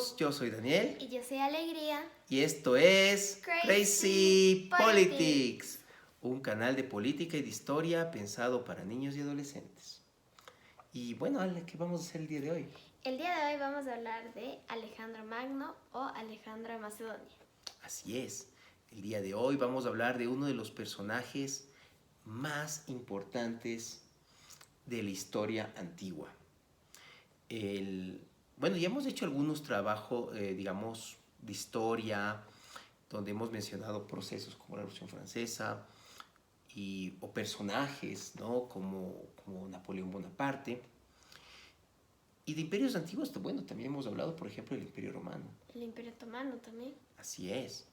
todos, yo soy Daniel Y yo soy Alegría. y esto es Crazy Crazy Politics, un canal de política y de historia pensado para niños y adolescentes. Y bueno, Ale, ¿qué vamos a hacer el día de hoy? El día de hoy vamos a hablar de Alejandro Magno o Alejandro de Macedonia. Así es, el día de hoy vamos a hablar de uno de los personajes más importantes de la historia antigua. Bueno, ya hemos hecho algunos trabajos, digamos, de historia, donde hemos mencionado procesos como la Revolución Francesa o personajes, ¿no? como Napoleón Bonaparte. Y de imperios antiguos, bueno, también hemos hablado, por ejemplo, del Imperio Romano. El Imperio Otomano también. Así es.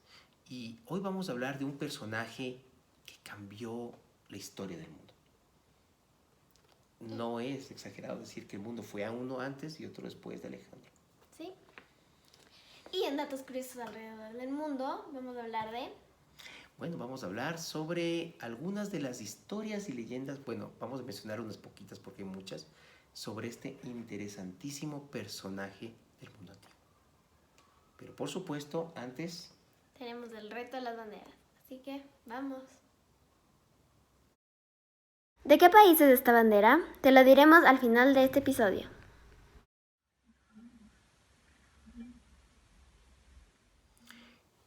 Y hoy vamos a hablar de un personaje que cambió la historia del mundo. No es exagerado decir que el mundo fue a uno antes y otro después de Alejandro. Sí. Y en datos curiosos alrededor del mundo vamos a hablar de... Bueno, vamos a hablar sobre algunas de las historias y leyendas. Bueno, vamos a mencionar unas poquitas porque hay muchas. Sobre este interesantísimo personaje del mundo antiguo. Pero por supuesto, antes... Tenemos el reto de las banderas. Así que, vamos. ¿De qué país es esta bandera? Te lo diremos al final de este episodio.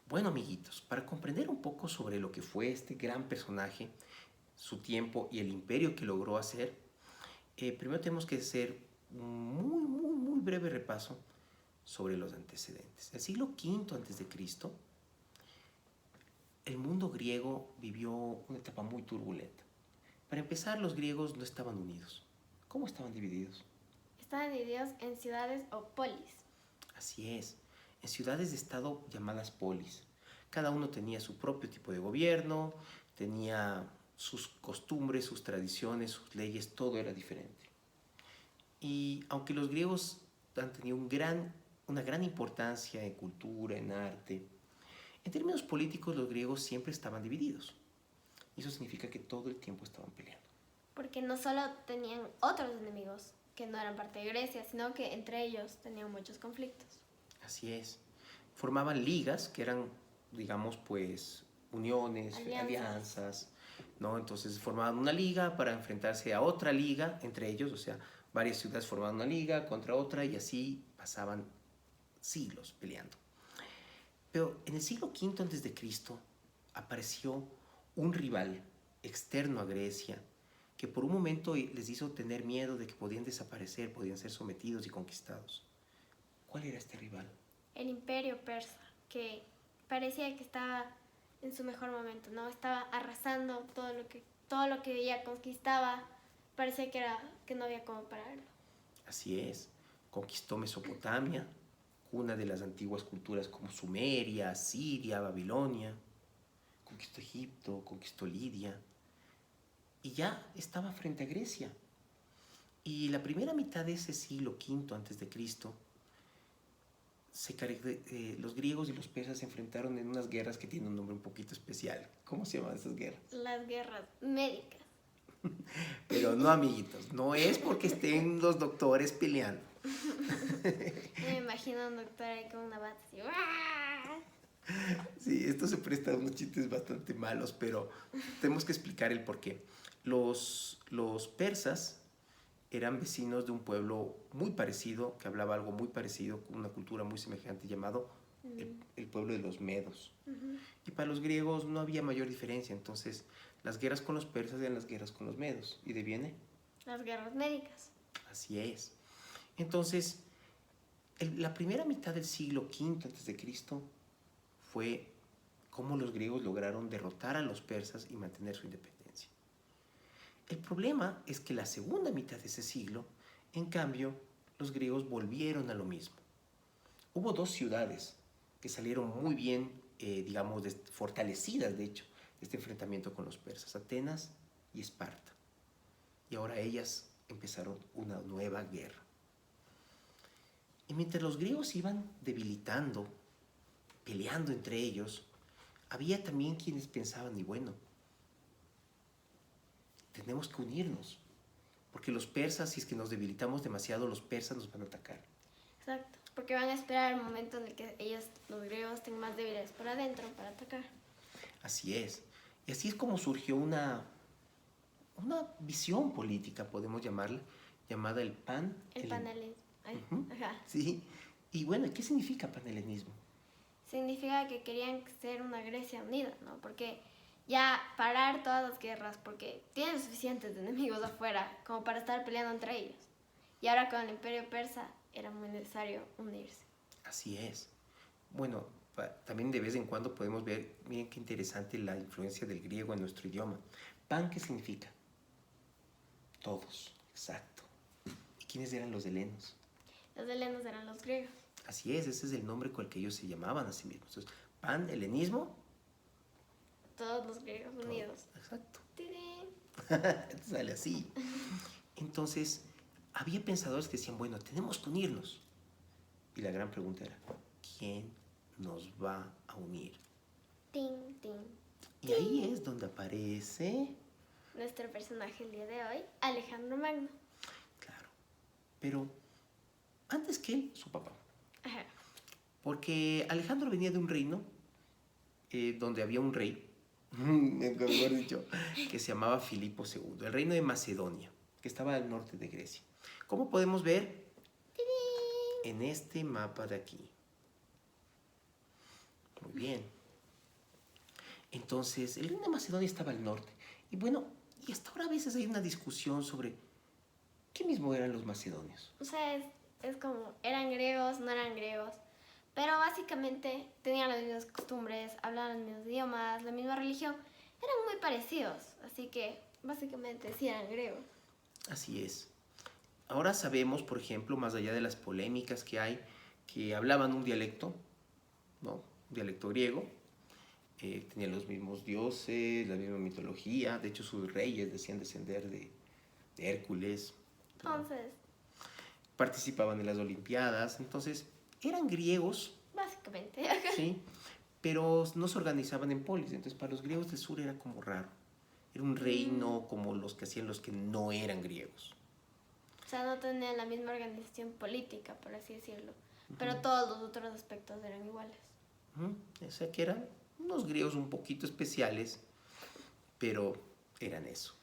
Bueno, amiguitos, para comprender un poco sobre lo que fue este gran personaje, su tiempo y el imperio que logró hacer, primero tenemos que hacer un muy breve repaso sobre los antecedentes. El siglo V a.C., el mundo griego vivió una etapa muy turbulenta. Para empezar, los griegos no estaban unidos. ¿Cómo estaban divididos? Estaban divididos en ciudades o polis. Así es, en ciudades de estado llamadas polis. Cada uno tenía su propio tipo de gobierno, tenía sus costumbres, sus tradiciones, sus leyes, todo era diferente. Y aunque los griegos han tenido una gran importancia en cultura, en arte, en términos políticos los griegos siempre estaban divididos. Y eso significa que todo el tiempo estaban peleando. Porque no solo tenían otros enemigos que no eran parte de Grecia, sino que entre ellos tenían muchos conflictos. Así es. Formaban ligas que eran, digamos, pues, uniones, alianzas, ¿no? Entonces formaban una liga para enfrentarse a otra liga entre ellos, o sea, varias ciudades formaban una liga contra otra y así pasaban siglos peleando. Pero en el siglo V a.C. apareció un rival externo a Grecia que por un momento les hizo tener miedo de que podían desaparecer, podían ser sometidos y conquistados. ¿Cuál era este rival? El imperio persa, que parecía que estaba en su mejor momento, ¿no? Estaba arrasando todo lo que ella conquistaba, parecía que no había cómo pararlo. Así es, conquistó Mesopotamia, una de las antiguas culturas como Sumeria, Siria, Babilonia, conquistó Egipto, conquistó Lidia y ya estaba frente a Grecia. Y la primera mitad de ese siglo V a.C., los griegos y los persas se enfrentaron en unas guerras que tienen un nombre un poquito especial. ¿Cómo se llaman esas guerras? Las guerras médicas. Pero no, amiguitos, no es porque estén los doctores peleando. Me imagino a un doctor ahí con una bata así. Sí, esto se presta a unos chistes bastante malos, pero tenemos que explicar el porqué. Los persas eran vecinos de un pueblo muy parecido, que hablaba algo muy parecido, con una cultura muy semejante, llamado el pueblo de los medos. Y para los griegos no había mayor diferencia, entonces las guerras con los persas eran las guerras con los medos. ¿Y de viene? Las guerras médicas. Así es. Entonces, la primera mitad del siglo V a.C. fue cómo los griegos lograron derrotar a los persas y mantener su independencia. El problema es que la segunda mitad de ese siglo, en cambio, los griegos volvieron a lo mismo. Hubo dos ciudades que salieron muy bien, digamos, fortalecidas, de hecho, de este enfrentamiento con los persas, Atenas y Esparta. Y ahora ellas empezaron una nueva guerra. Y mientras los griegos iban debilitando, peleando entre ellos, había también quienes pensaban, y bueno, tenemos que unirnos, porque los persas, si es que nos debilitamos demasiado, los persas nos van a atacar. Exacto. Porque van a esperar el momento en el que ellos, los griegos, estén más débiles por adentro para atacar. Así es. Y así es como surgió una visión política, podemos llamarla, llamada el El panelismo. Ujú. Ajá. Sí. Y bueno, ¿qué significa panhelenismo? Significa que querían ser una Grecia unida, ¿no? Porque ya parar todas las guerras, porque tienen suficientes enemigos afuera como para estar peleando entre ellos. Y ahora con el Imperio Persa era muy necesario unirse. Así es. Bueno, también de vez en cuando podemos ver, miren qué interesante la influencia del griego en nuestro idioma. Pan, ¿qué significa? Todos, exacto. ¿Y quiénes eran los helenos? Los helenos eran los griegos. Así es, ese es el nombre con el que ellos se llamaban a sí mismos. Entonces, pan, helenismo. Todos los griegos unidos. Exacto. ¡Tidín! Sale así. Entonces, había pensadores que decían, bueno, tenemos que unirnos. Y la gran pregunta era, ¿quién nos va a unir? ¡Tin, tin! Y ahí es donde aparece... Nuestro personaje el día de hoy, Alejandro Magno. Claro. Pero antes que él, su papá. Ajá. Porque Alejandro venía de un reino donde había un rey, mejor dicho, que se llamaba Filipo II, el reino de Macedonia, que estaba al norte de Grecia. ¿Cómo podemos ver? En este mapa de aquí. Muy bien. Entonces, el reino de Macedonia estaba al norte. Y bueno, y hasta ahora a veces hay una discusión sobre qué mismo eran los macedonios. O sea, es como, eran griegos, no eran griegos. Pero básicamente tenían las mismas costumbres, hablaban los mismos idiomas, la misma religión. Eran muy parecidos, así que básicamente sí eran griegos. Así es. Ahora sabemos, por ejemplo, más allá de las polémicas que hay, que hablaban un dialecto, ¿no? Un dialecto griego. Tenían los mismos dioses, la misma mitología. De hecho, sus reyes decían descender de Hércules, ¿no? Entonces, Participaban en las Olimpiadas. Entonces, eran griegos, básicamente. ¿sí? Pero no se organizaban en polis. Entonces, para los griegos del sur era como raro. Era un reino como los que hacían los que no eran griegos. O sea, no tenían la misma organización política, por así decirlo. Pero todos los otros aspectos eran iguales. O sea, que eran unos griegos un poquito especiales, pero eran eso.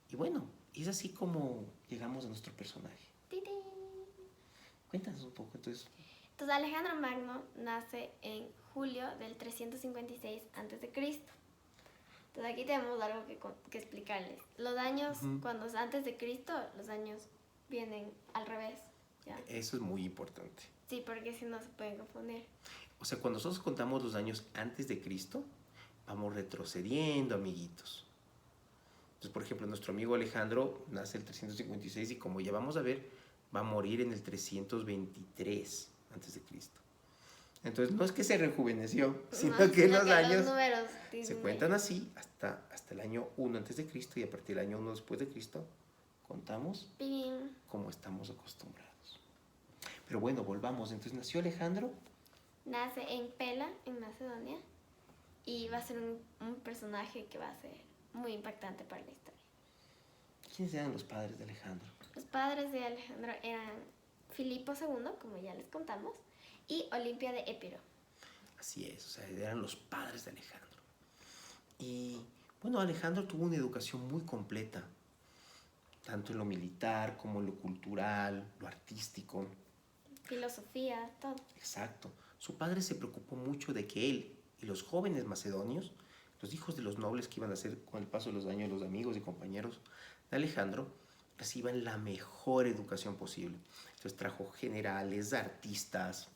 Y bueno, es así como llegamos a nuestro personaje. ¡Tidín! Cuéntanos un poco, entonces. Entonces Alejandro Magno nace en julio del 356 a.C. Entonces aquí tenemos algo que explicarles. Los años, cuando es antes de Cristo, los años vienen al revés. ¿Ya? Eso es muy importante. Sí, porque si no se pueden confundir. O sea, cuando nosotros contamos los años antes de Cristo, vamos retrocediendo, amiguitos. Entonces, por ejemplo, nuestro amigo Alejandro nace el 356 y como ya vamos a ver, va a morir en el 323 antes de Cristo. Entonces, no es que se rejuveneció, sino No, que sino los que años los números se disminuyen. cuentan así hasta el año 1 antes de Cristo y a partir del año 1 después de Cristo contamos Pim. como estamos acostumbrados. Pero bueno, volvamos. Entonces nació Alejandro. Nace en Pela, en Macedonia, y va a ser un personaje que va a ser muy impactante para la historia. ¿Quiénes eran los padres de Alejandro? Los padres de Alejandro eran Filipo II, como ya les contamos, y Olimpia de Épiro. Así es, o sea, eran los padres de Alejandro. Y bueno, Alejandro tuvo una educación muy completa, tanto en lo militar como en lo cultural, lo artístico. Filosofía, todo. Exacto. Su padre se preocupó mucho de que él y los jóvenes macedonios, los hijos de los nobles que iban a ser con el paso de los años los amigos y compañeros de Alejandro, reciban la mejor educación posible. Entonces trajo generales, artistas,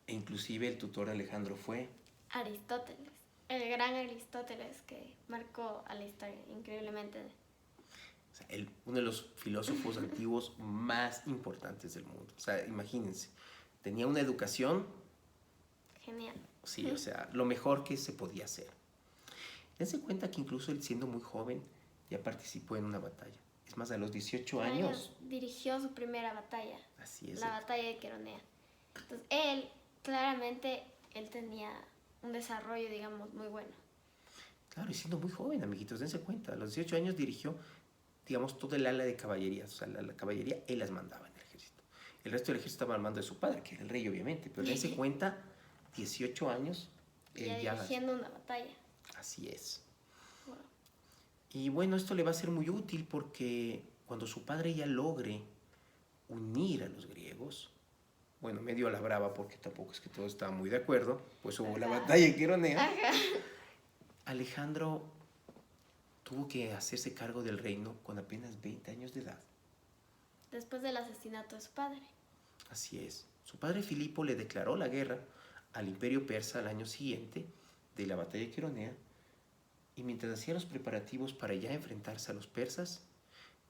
e inclusive el tutor de Alejandro fue... Aristóteles, el gran Aristóteles que marcó a la historia increíblemente. O sea, uno de los filósofos antiguos más importantes del mundo. O sea, imagínense, tenía una educación, Genial. sí, o sea, lo mejor que se podía hacer. Dense cuenta que incluso él siendo muy joven ya participó en una batalla. Es más, a los 18 años. Dirigió su primera batalla. Así es. La batalla de Queronea. Entonces, él, claramente, él tenía un desarrollo, digamos, muy bueno. Claro, y siendo muy joven, amiguitos, dense cuenta. A los 18 años dirigió, digamos, todo el ala de caballería. O sea, la caballería, él las mandaba en el ejército. El resto del ejército estaba al mando de su padre, que era el rey, obviamente. Pero dense cuenta, 18 años, Ya él ya... dirigiendo una batalla. Así es. Wow. Y bueno, esto le va a ser muy útil porque cuando su padre ya logre unir a los griegos, bueno, medio a la brava porque tampoco es que todos estaban muy de acuerdo, pues hubo la Ajá. batalla de Queronea, Ajá. Alejandro tuvo que hacerse cargo del reino con apenas 20 años de edad. Después del asesinato de su padre. Así es. Su padre Filipo le declaró la guerra al imperio persa al año siguiente de la batalla de Queronea, y mientras hacía los preparativos para ya enfrentarse a los persas,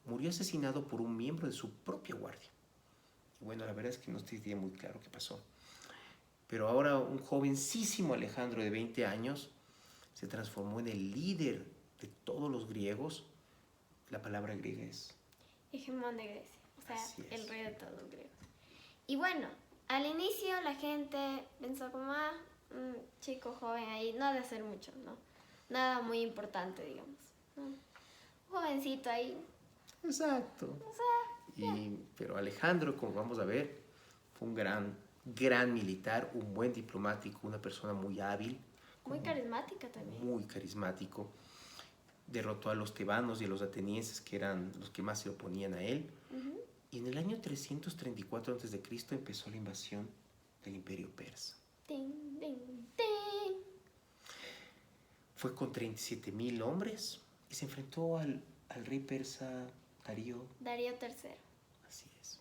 murió asesinado por un miembro de su propia guardia. Y bueno, la verdad es que no estoy muy claro qué pasó. Pero ahora un jovencísimo Alejandro de 20 años se transformó en el líder de todos los griegos. La palabra griega es... Hegemón de Grecia. O sea, Así es. el rey de todos los griegos. Y bueno, al inicio la gente pensó como, un chico joven ahí, no ha de hacer mucho, ¿no? Nada muy importante, digamos, ¿no? Un jovencito ahí. Exacto. O sea, Pero Alejandro, como vamos a ver, fue un gran militar, un buen diplomático, una persona muy hábil. muy carismática también. Muy carismático. Derrotó a los tebanos y a los atenienses, que eran los que más se oponían a él. Ujú. Y en el año 334 a.C. empezó la invasión del imperio persa. Ting, ting, ting. Fue con 37.000 hombres y se enfrentó al rey persa Darío. Darío III. Así es.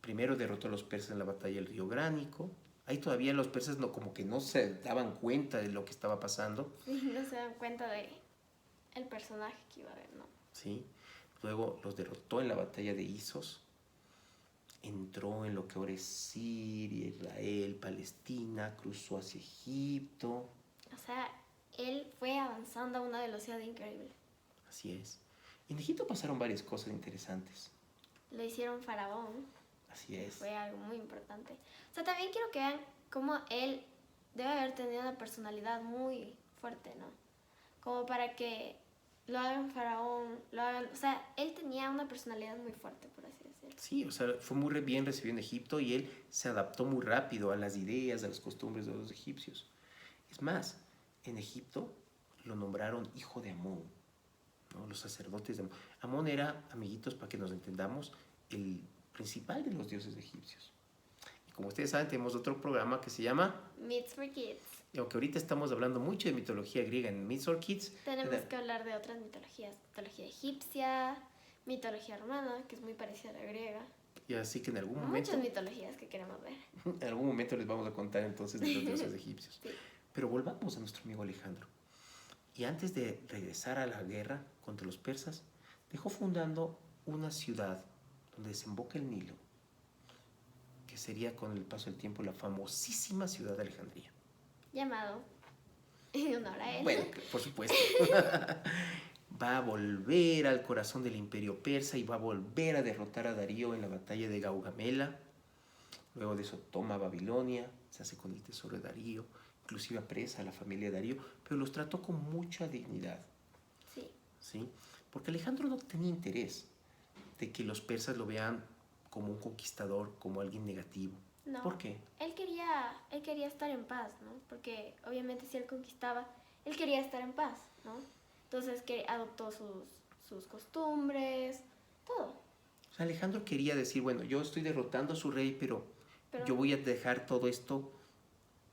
Primero derrotó a los persas en la batalla del río Gránico. Ahí todavía los persas como que no se daban cuenta de lo que estaba pasando. Sí, no se dan cuenta de el personaje que iba a haber, ¿no? ¿Sí? Luego los derrotó en la batalla de Isos. Entró en lo que ahora es Siria, Israel, Palestina, cruzó hacia Egipto. O sea, él fue avanzando a una velocidad increíble. Así es. Y en Egipto pasaron varias cosas interesantes. Lo hicieron faraón. Así es. Fue algo muy importante. O sea, también quiero que vean cómo él debe haber tenido una personalidad muy fuerte, ¿no? Como para que lo hagan faraón, lo hagan... O sea, él tenía una personalidad muy fuerte, por así decirlo. Sí, o sea, fue muy bien recibido en Egipto y él se adaptó muy rápido a las ideas, a las costumbres de los egipcios. Es más, en Egipto lo nombraron hijo de Amón, ¿no? Los sacerdotes de Amón. Amón era, amiguitos, para que nos entendamos, el principal de los dioses egipcios. Y como ustedes saben, tenemos otro programa que se llama... Myths for Kids. Y aunque ahorita estamos hablando mucho de mitología griega en Myths for Kids, Tenemos que hablar de otras mitologías. Mitología egipcia, mitología romana, que es muy parecida a la griega. y así que en algún momento... Muchas mitologías que queremos ver. En algún momento les vamos a contar entonces de los dioses egipcios. Sí. Pero volvamos a nuestro amigo Alejandro. Y antes de regresar a la guerra contra los persas, dejó fundando una ciudad donde desemboca el Nilo, que sería con el paso del tiempo la famosísima ciudad de Alejandría. Llamado en honor a él. Bueno, por supuesto. Va a volver al corazón del imperio persa y va a volver a derrotar a Darío en la batalla de Gaugamela. Luego de eso toma Babilonia, se hace con el tesoro de Darío, inclusive apresa a la familia de Darío, pero los trató con mucha dignidad. Sí. ¿Sí? Porque Alejandro no tenía interés de que los persas lo vean como un conquistador, como alguien negativo. No. ¿Por qué? Él quería estar en paz, ¿no? Porque obviamente si él conquistaba, él quería estar en paz, ¿no? Entonces que adoptó sus costumbres, todo. O sea, Alejandro quería decir, bueno, yo estoy derrotando a su rey, pero yo voy a dejar todo esto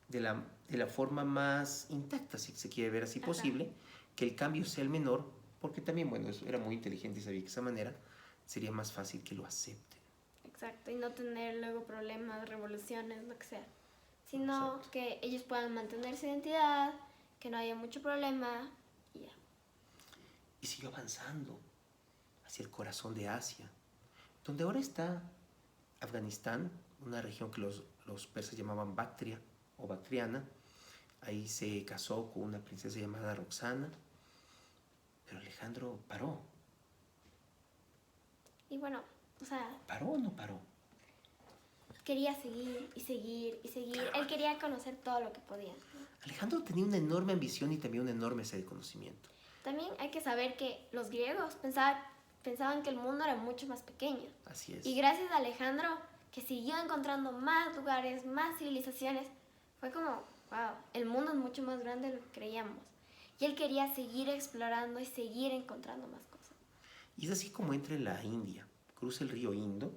de la forma más intacta, si se quiere ver así posible, que el cambio sea el menor, porque también, bueno, eso era muy inteligente y sabía que de esa manera sería más fácil que lo acepten. Exacto, y no tener luego problemas, revoluciones, lo que sea. Sino Exacto. que ellos puedan mantener su identidad, que no haya mucho problema y ya. Y siguió avanzando hacia el corazón de Asia, donde ahora está Afganistán, una región que los persas llamaban Bactria o Bactriana. Ahí se casó con una princesa llamada Roxana, pero Alejandro paró. Y bueno, o sea, ¿Paró o no paró? quería seguir y seguir y seguir. Él quería conocer todo lo que podía, ¿no? Alejandro tenía una enorme ambición y también una enorme sed de conocimiento. También hay que saber que los griegos pensaban pensaban que el mundo era mucho más pequeño. Así es. Y gracias a Alejandro, que siguió encontrando más lugares, más civilizaciones, fue como, wow, el mundo es mucho más grande de lo que creíamos. Y él quería seguir explorando y seguir encontrando más cosas. Y es así como entra en la India, cruza el río Indo,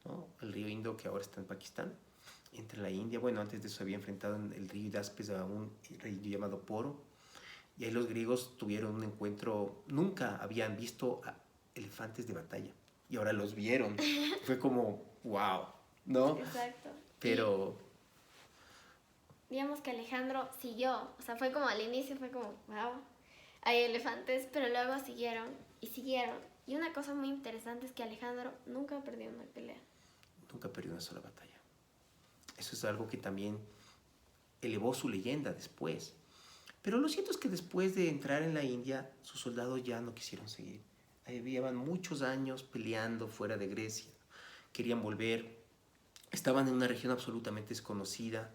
¿no? El río Indo que ahora está en Pakistán, entra en la India. Bueno, antes de eso había enfrentado en el río Hidaspes a un rey llamado Poro, y ahí los griegos tuvieron un encuentro, nunca habían visto elefantes de batalla, y ahora los vieron. Fue como, wow, ¿no? Exacto. Pero Y digamos que Alejandro siguió, o sea, fue como al inicio, fue como, wow, hay elefantes, pero luego siguieron y siguieron. Y una cosa muy interesante es que Alejandro nunca perdió una pelea. nunca perdió una sola batalla. Eso es algo que también elevó su leyenda después. Pero lo cierto es que después de entrar en la India, sus soldados ya no quisieron seguir. Ahí llevaban muchos años peleando fuera de Grecia. Querían volver. Estaban en una región absolutamente desconocida.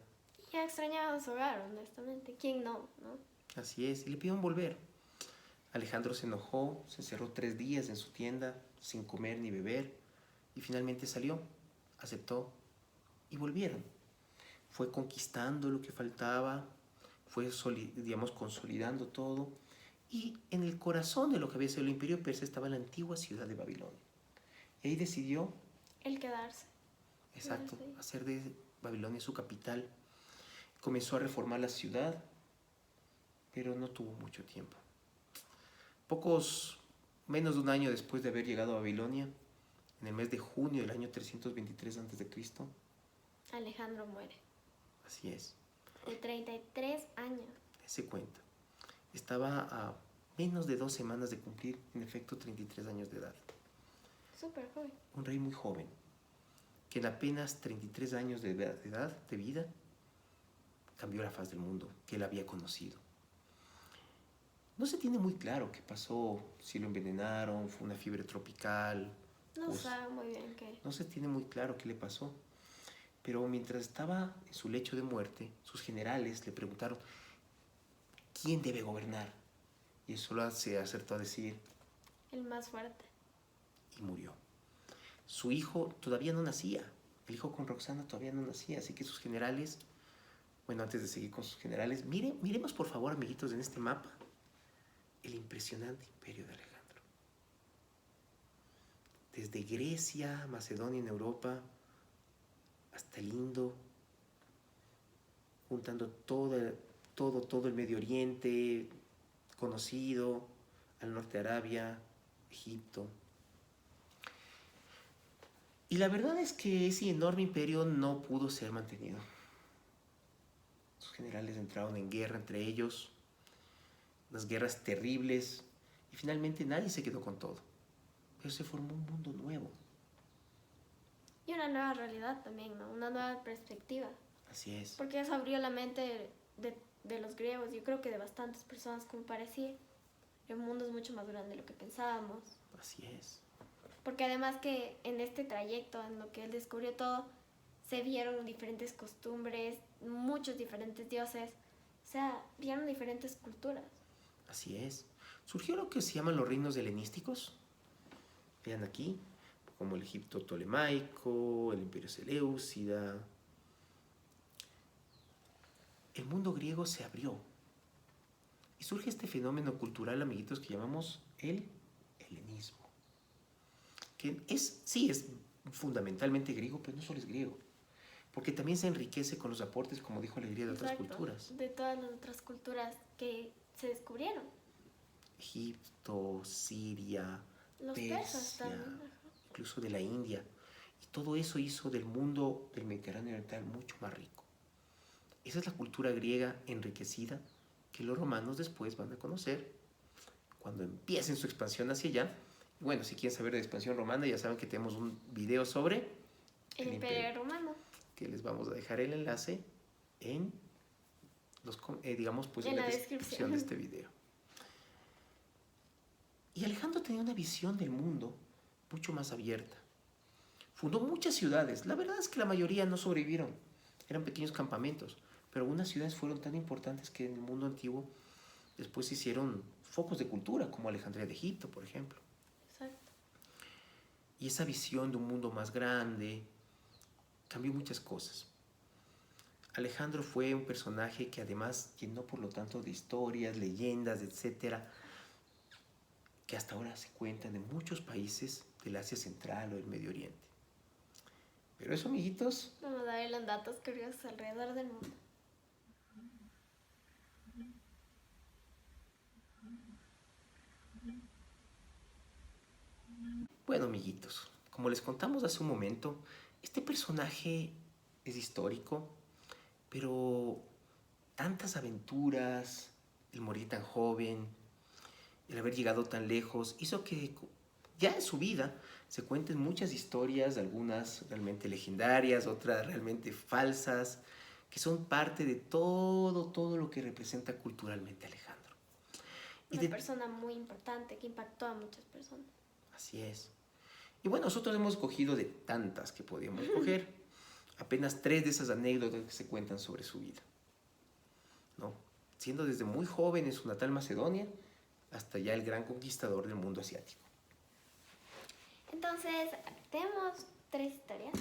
Ya extrañaban su hogar, honestamente. ¿Quién no? Así es. Y le pidieron volver. Alejandro se enojó, se encerró 3 días en su tienda, sin comer ni beber. Y finalmente salió, aceptó y volvieron. Fue conquistando lo que faltaba, fue, digamos, consolidando todo. Y en el corazón de lo que había sido el imperio persa estaba la antigua ciudad de Babilonia. Y ahí decidió, El quedarse. exacto, Sí. hacer de Babilonia su capital. Comenzó a reformar la ciudad, pero no tuvo mucho tiempo. Menos de un año después de haber llegado a Babilonia, en el mes de junio del año 323 a.C., Alejandro muere. así es, De 33 años. se cuenta. Estaba a menos de 2 semanas de cumplir, en efecto, 33 años de edad. Súper joven. Un rey muy joven, que en apenas 33 años de edad, de vida, cambió la faz del mundo que él había conocido. No se tiene muy claro qué pasó, si lo envenenaron, fue una fiebre tropical. No pues, sabe muy bien qué. no se tiene muy claro qué le pasó. Pero mientras estaba en su lecho de muerte, sus generales le preguntaron, ¿quién debe gobernar? Y él solo se acertó a decir, El más fuerte. y murió. Su hijo todavía no nacía. El hijo con Roxana todavía no nacía. Así que sus generales, bueno, antes de seguir con sus generales, miremos por favor, amiguitos, en este mapa, el impresionante imperio de Alejandro. Desde Grecia, Macedonia en Europa, hasta el Indo, juntando todo el Medio Oriente conocido, al norte de Arabia, Egipto. Y la verdad es que ese enorme imperio no pudo ser mantenido. Sus generales entraron en guerra entre ellos, unas guerras terribles, y finalmente nadie se quedó con todo. Pero se formó un mundo nuevo. Y una nueva realidad también, ¿no? Una nueva perspectiva. Así es. Porque eso abrió la mente de los griegos, yo creo que de bastantes personas, como parecía. El mundo es mucho más grande de lo que pensábamos. Así es. Porque además que en este trayecto, en lo que él descubrió todo, se vieron diferentes costumbres, muchos diferentes dioses, o sea, vieron diferentes culturas. Así es. Surgió lo que se llaman los reinos helenísticos. Vean aquí, como el Egipto tolemaico, el Imperio Seleucida. El mundo griego se abrió. Y surge este fenómeno cultural, amiguitos, que llamamos el helenismo. Que es fundamentalmente griego, pero no solo es griego. Porque también se enriquece con los aportes, como dijo Alegría, de otras Exacto, culturas. de todas las otras culturas que se descubrieron. Egipto, Siria, Los persas Persia, también. incluso de la India. Y todo eso hizo del mundo del Mediterráneo oriental mucho más rico. Esa es la cultura griega enriquecida que los romanos después van a conocer cuando empiecen su expansión hacia allá. Y bueno, si quieren saber de la expansión romana, ya saben que tenemos un video sobre El Imperio Romano. que les vamos a dejar el enlace en En la la descripción de este video. Y Alejandro tenía una visión del mundo mucho más abierta. Fundó muchas ciudades. La verdad es que la mayoría no sobrevivieron. Eran pequeños campamentos. Pero algunas ciudades fueron tan importantes que en el mundo antiguo después se hicieron focos de cultura, como Alejandría de Egipto, por ejemplo. Exacto. Y esa visión de un mundo más grande cambió muchas cosas. Alejandro fue un personaje que además llenó por lo tanto de historias, leyendas, etcétera, que hasta ahora se cuentan en muchos países del Asia Central o del Medio Oriente. Pero eso, amiguitos, Vamos a ver los datos curiosos alrededor del mundo. bueno, amiguitos, como les contamos hace un momento, este personaje es histórico, pero tantas aventuras, el morir tan joven, el haber llegado tan lejos, hizo que ya en su vida se cuenten muchas historias, algunas realmente legendarias, otras realmente falsas, que son parte de todo lo que representa culturalmente Alejandro. Y Una de, persona muy importante que impactó a muchas personas. así es. Y bueno, nosotros hemos cogido de tantas que podíamos coger, apenas 3 de esas anécdotas que se cuentan sobre su vida, ¿no? Siendo desde muy joven en su natal Macedonia hasta ya el gran conquistador del mundo asiático. Entonces, tenemos 3 historias.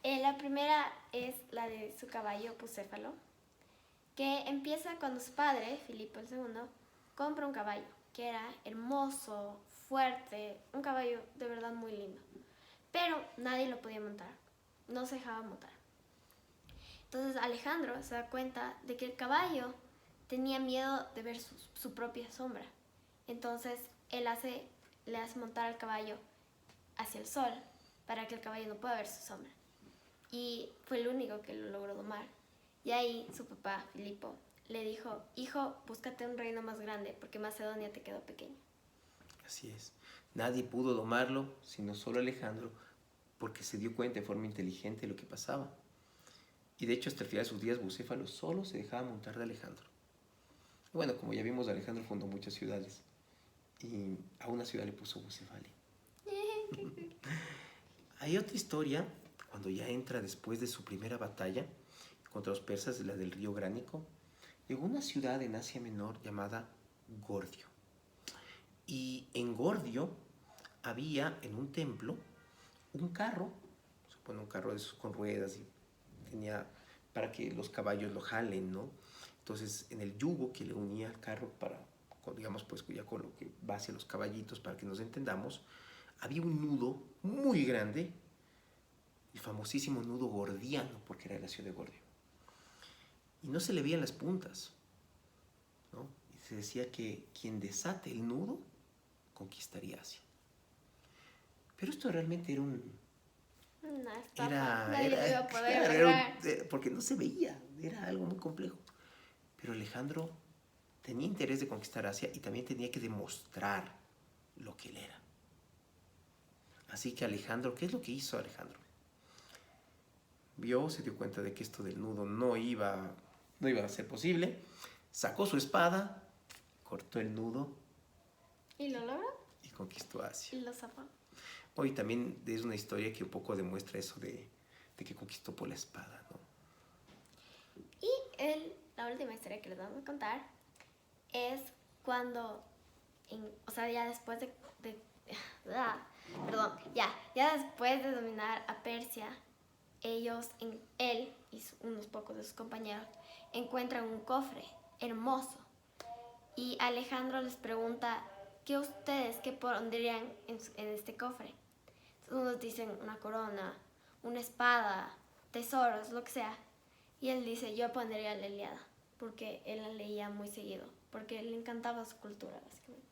La primera es la de su caballo Bucéfalo, que empieza cuando su padre, Filipo II, compra un caballo que era hermoso, fuerte, un caballo de verdad muy lindo. Pero nadie lo podía montar, no se dejaba montar. Entonces Alejandro se da cuenta de que el caballo tenía miedo de ver su propia sombra. Entonces él le hace montar al caballo hacia el sol para que el caballo no pueda ver su sombra. Y fue el único que lo logró domar. Y ahí su papá, Filipo, le dijo: hijo, búscate un reino más grande porque Macedonia te quedó pequeño. Así es. Nadie pudo domarlo, sino solo Alejandro, porque se dio cuenta de forma inteligente de lo que pasaba. Y de hecho, hasta el final de sus días, Bucéfalo solo se dejaba montar de Alejandro. Bueno, como ya vimos, Alejandro fundó muchas ciudades. Y a una ciudad le puso Bucefali. Hay otra historia, cuando ya entra después de su primera batalla contra los persas, la del río Gránico, llegó a una ciudad en Asia Menor llamada Gordio. Y en Gordio había en un templo un carro, supone un carro de esos con ruedas y tenía para que los caballos lo jalen, ¿no? Entonces, en el yugo que le unía al carro para, digamos, pues ya con lo que va hacia los caballitos, para que nos entendamos, había un nudo muy grande, el famosísimo nudo gordiano, porque era de la ciudad de Gordio. Y no se le veían las puntas, ¿no? Y se decía que quien desate el nudo conquistaría Asia. Pero esto realmente era Una estafa, nadie lo iba a poder claro, lograr. porque no se veía, era algo muy complejo. Pero Alejandro tenía interés de conquistar Asia y también tenía que demostrar lo que él era. Así que Alejandro, ¿qué es lo que hizo Alejandro? Se dio cuenta de que esto del nudo no iba a ser posible, sacó su espada, cortó el nudo ¿Y lo logró? y conquistó Asia. Y lo zafó. Hoy también es una historia que un poco demuestra eso de que conquistó por la espada, ¿no? Y la última historia que les vamos a contar es cuando, o sea, ya después ya después de dominar a Persia, él y unos pocos de sus compañeros encuentran un cofre hermoso. Y Alejandro les pregunta: ¿qué pondrían en este cofre? Unos dicen una corona, una espada, tesoros, lo que sea. Y él dice: yo pondría la Ilíada, porque él la leía muy seguido, porque le encantaba su cultura, básicamente.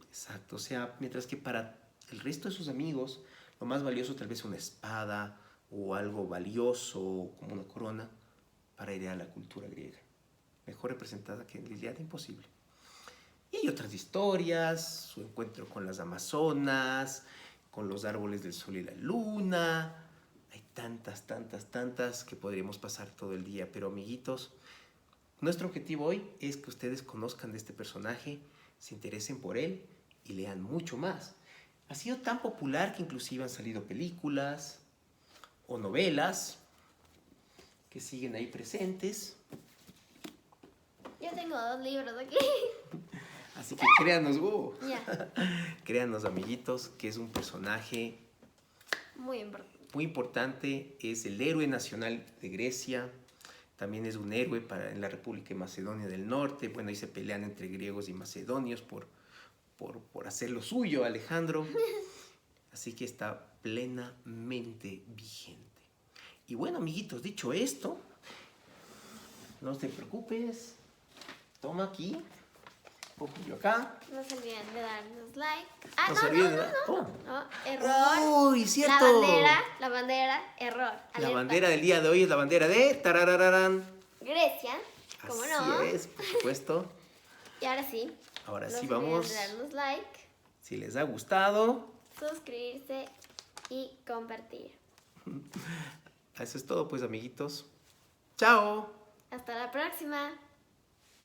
Exacto, o sea, mientras que para el resto de sus amigos, lo más valioso tal vez una espada o algo valioso como una corona, para ir a la cultura griega. Mejor representada que en la Ilíada, imposible. Y hay otras historias, su encuentro con las Amazonas, con los árboles del sol y la luna. Hay tantas que podríamos pasar todo el día. Pero amiguitos, nuestro objetivo hoy es que ustedes conozcan de este personaje, se interesen por él y lean mucho más. Ha sido tan popular que inclusive han salido películas o novelas que siguen ahí presentes. Yo tengo 2 libros aquí. Así que créanos, Ya. créanos, amiguitos, que es un personaje Muy importante. Muy importante, es el héroe nacional de Grecia, también es un héroe en la República de Macedonia del Norte. Bueno, ahí se pelean entre griegos y macedonios por hacer lo suyo, Alejandro. Así que está plenamente vigente. Y bueno, amiguitos, dicho esto, no te preocupes. Toma aquí, pongo yo acá. No se olviden de darnos like. No se olviden de Error. ¡Uy, cierto! La bandera, error. La Alerta. bandera del día de hoy es la bandera de tararararán. Grecia, ¿cómo Así no? es, por supuesto. Y ahora sí. Ahora no sí se olviden vamos. de darnos like, Si les ha gustado, suscribirse y compartir. eso es todo, pues, amiguitos. ¡Chao! Hasta la próxima.